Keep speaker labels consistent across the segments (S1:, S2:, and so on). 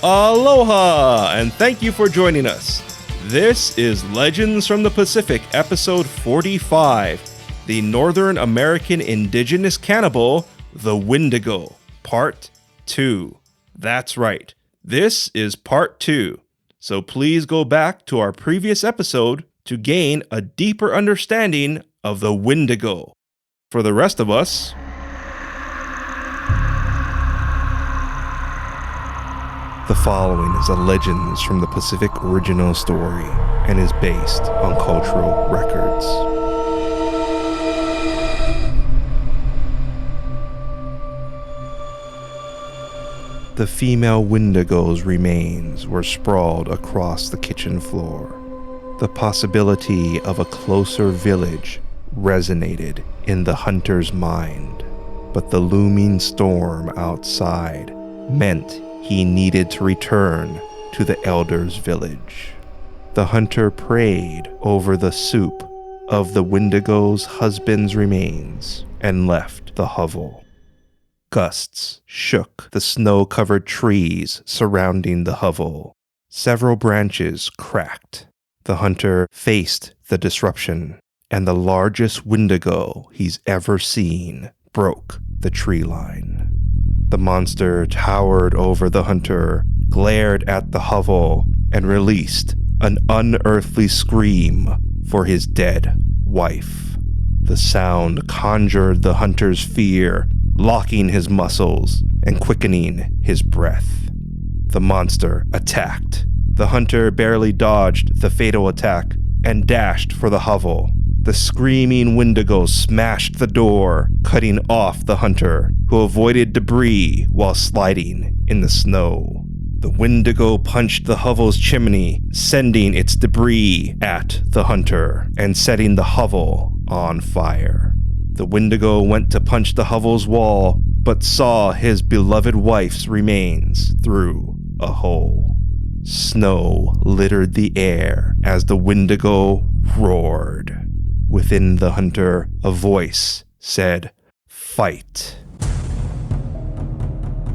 S1: Aloha, and thank you for joining us. This is Legends from the Pacific, episode 45, the Northern American Indigenous Cannibal, the Wendigo, part 2. That's right, this is part 2, so please go back to our previous episode to gain a deeper understanding of the Wendigo. For the rest of us, the following is a Legends from the Pacific original story and is based on cultural records. The female Wendigo's remains were sprawled across the kitchen floor. The possibility of a closer village resonated in the hunter's mind, but the looming storm outside meant he needed to return to the elder's village. The hunter prayed over the soup of the Wendigo's husband's remains and left the hovel. Gusts shook the snow-covered trees surrounding the hovel. Several branches cracked. The hunter faced the disruption, and the largest Wendigo he's ever seen broke the tree line. The monster towered over the hunter, glared at the hovel, and released an unearthly scream for his dead wife. The sound conjured the hunter's fear, locking his muscles and quickening his breath. The monster attacked. The hunter barely dodged the fatal attack and dashed for the hovel. The screaming Wendigo smashed the door, cutting off the hunter, who avoided debris while sliding in the snow. The Wendigo punched the hovel's chimney, sending its debris at the hunter and setting the hovel on fire. The Wendigo went to punch the hovel's wall, but saw his beloved wife's remains through a hole. Snow littered the air as the Wendigo roared. Within the hunter, a voice said, "Fight."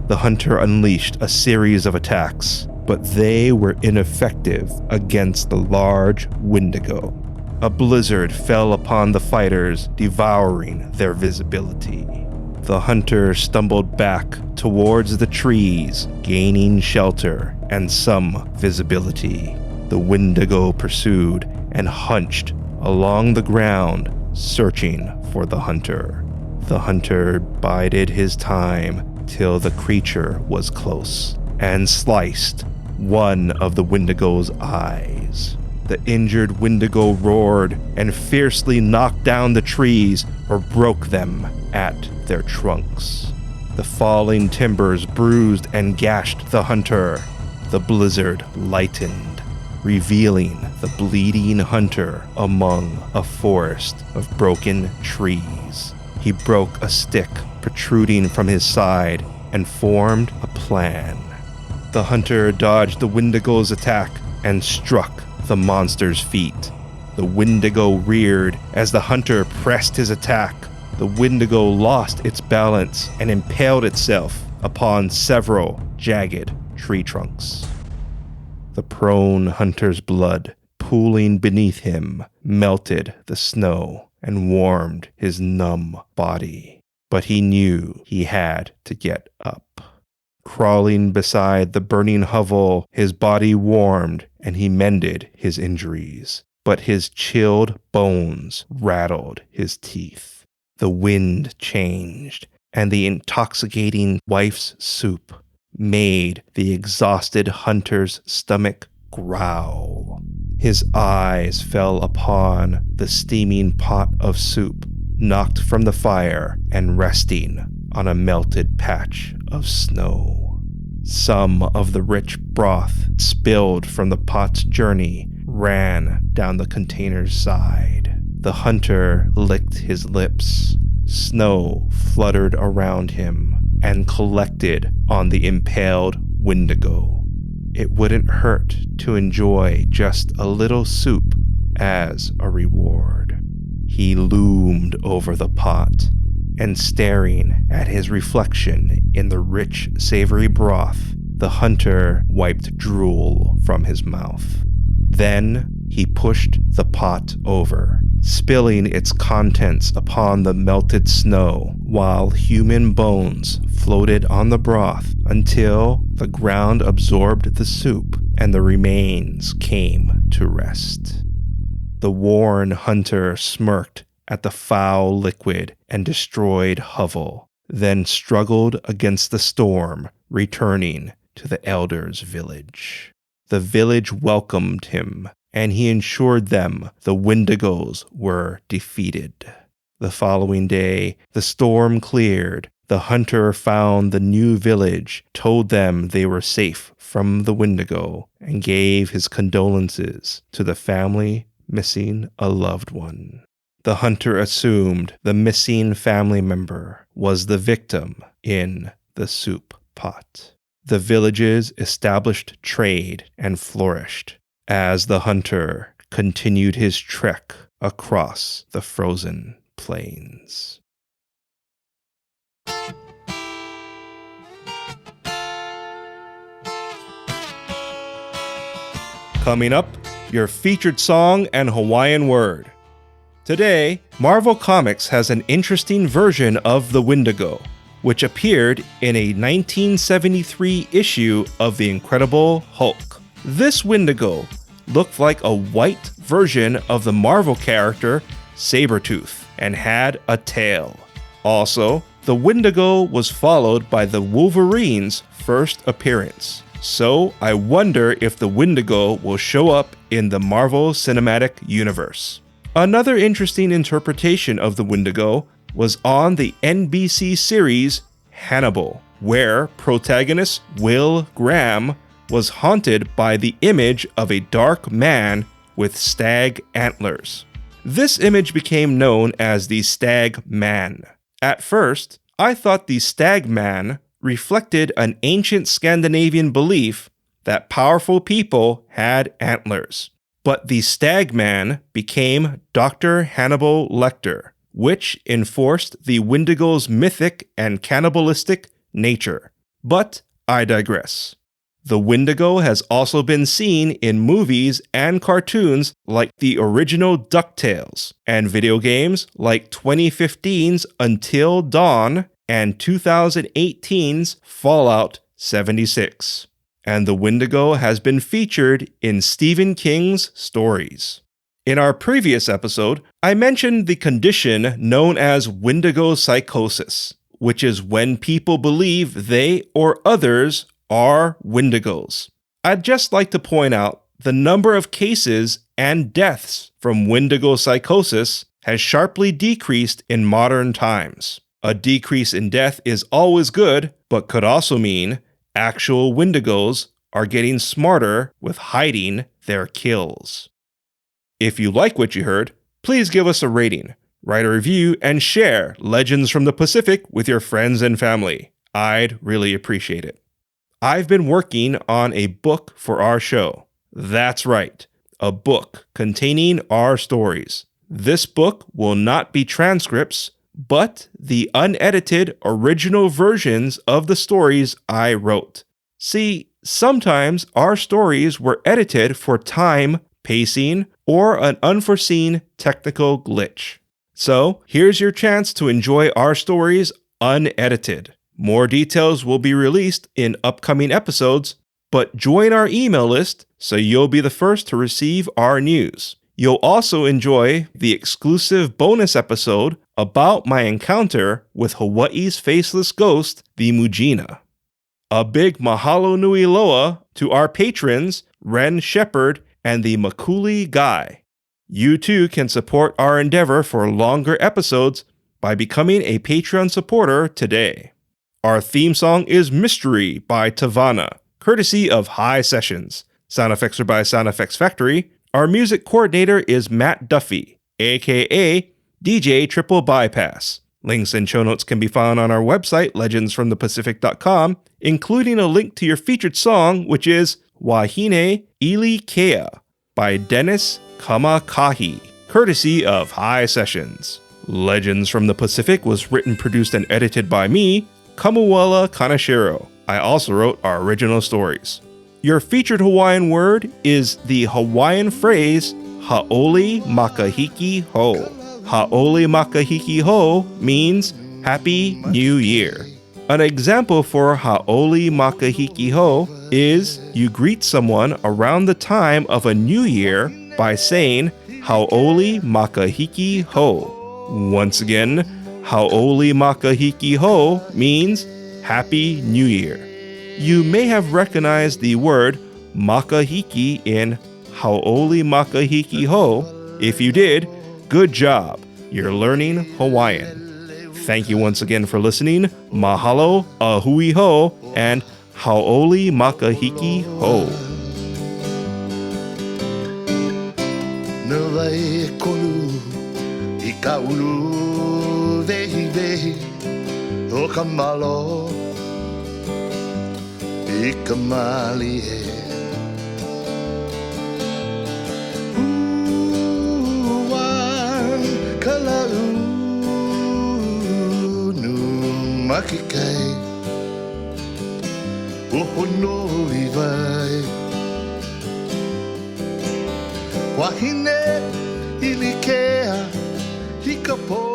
S1: The hunter unleashed a series of attacks, but they were ineffective against the large Wendigo. A blizzard fell upon the fighters, devouring their visibility. The hunter stumbled back towards the trees, gaining shelter and some visibility. The Wendigo pursued and hunched along the ground, searching for the hunter. The hunter bided his time till the creature was close and sliced one of the Wendigo's eyes. The injured Wendigo roared and fiercely knocked down the trees or broke them at their trunks. The falling timbers bruised and gashed the hunter. The blizzard lightened, revealing the bleeding hunter among a forest of broken trees. He broke a stick protruding from his side and formed a plan. The hunter dodged the Wendigo's attack and struck the monster's feet. The Wendigo reared as the hunter pressed his attack. The Wendigo lost its balance and impaled itself upon several jagged tree trunks. The prone hunter's blood, pooling beneath him, melted the snow and warmed his numb body. But he knew he had to get up. Crawling beside the burning hovel, his body warmed and he mended his injuries. But his chilled bones rattled his teeth. The wind changed, and the intoxicating wife's soup made the exhausted hunter's stomach growl. His eyes fell upon the steaming pot of soup, knocked from the fire and resting on a melted patch of snow. Some of the rich broth spilled from the pot's journey ran down the container's side. The hunter licked his lips. Snow fluttered around him and collected on the impaled Wendigo. It wouldn't hurt to enjoy just a little soup as a reward. He loomed over the pot, and staring at his reflection in the rich, savory broth, The hunter wiped drool from his mouth. Then he pushed the pot over, spilling its contents upon the melted snow, while human bones floated on the broth until the ground absorbed the soup and the remains came to rest. The worn hunter smirked at the foul liquid and destroyed hovel, then struggled against the storm, returning to the elders' village. The village welcomed him, and he ensured them the Wendigos were defeated. The following day, the storm cleared. The hunter found the new village, told them they were safe from the Wendigo, and gave his condolences to the family missing a loved one. The hunter assumed the missing family member was the victim in the soup pot. The villages established trade and flourished as the hunter continued his trek across the frozen plains. Coming up, your featured song and Hawaiian word. Today, Marvel Comics has an interesting version of the Wendigo, which appeared in a 1973 issue of The Incredible Hulk. This Wendigo looked like a white version of the Marvel character Sabretooth and had a tail. Also, the Wendigo was followed by the Wolverine's first appearance. So I wonder if the Wendigo will show up in the Marvel Cinematic Universe. Another interesting interpretation of the Wendigo was on the NBC series Cannibal, where protagonist Will Graham was haunted by the image of a dark man with stag antlers. This image became known as the Stag Man. At first, I thought the Stag Man reflected an ancient Scandinavian belief that powerful people had antlers. But the Stag Man became Dr. Hannibal Lecter, which enforced the Wendigo's mythic and cannibalistic nature. But I digress. The Wendigo has also been seen in movies and cartoons like the original DuckTales, and video games like 2015's Until Dawn and 2018's Fallout 76. And the Wendigo has been featured in Stephen King's stories. In our previous episode, I mentioned the condition known as Wendigo psychosis, which is when people believe they or others are Wendigos. I'd just like to point out the number of cases and deaths from Wendigo psychosis has sharply decreased in modern times. A decrease in death is always good, but could also mean actual Wendigos are getting smarter with hiding their kills. If you like what you heard, please give us a rating, write a review, and share Legends from the Pacific with your friends and family. I'd really appreciate it. I've been working on a book for our show. That's right, a book containing our stories. This book will not be transcripts, but the unedited original versions of the stories I wrote. See, sometimes our stories were edited for time, pacing, or an unforeseen technical glitch. So, here's your chance to enjoy our stories unedited. More details will be released in upcoming episodes, but join our email list so you'll be the first to receive our news. You'll also enjoy the exclusive bonus episode about my encounter with Hawaii's faceless ghost, the Mujina. A big mahalo nui loa to our patrons, Ren Shepherd and the Makuli Guy. You too can support our endeavor for longer episodes by becoming a Patreon supporter today. Our theme song is Mystery by Tavana, courtesy of High Sessions. Sound effects are by Sound Effects Factory. Our music coordinator is Matt Duffy, aka DJ Triple Bypass. Links and show notes can be found on our website, legendsfromthepacific.com, including a link to your featured song, which is Wahine Ili Kea by Dennis Kamakahi, courtesy of High Sessions. Legends from the Pacific was written, produced, and edited by me, Kamuela Kaneshiro. I also wrote our original stories. Your featured Hawaiian word is the Hawaiian phrase Ha'oli Makahiki Ho. Ha'oli Makahiki Ho means Happy New Year. An example for Ha'oli Makahiki Ho is you greet someone around the time of a new year by saying Ha'oli Makahiki Ho. Once again, Ha'oli Makahiki Ho means Happy New Year. You may have recognized the word makahiki in Ha'oli Makahiki Ho. If you did, good job. You're learning Hawaiian. Thank you once again for listening. Mahalo, ahui ho, and Ha'oli Makahiki Ho.
S2: Navai kolu I ka ulu vehi vehi o ka malo I ka mali e Uwan ka lau nu makikai Uhono I vai Wahine ilikea hikapo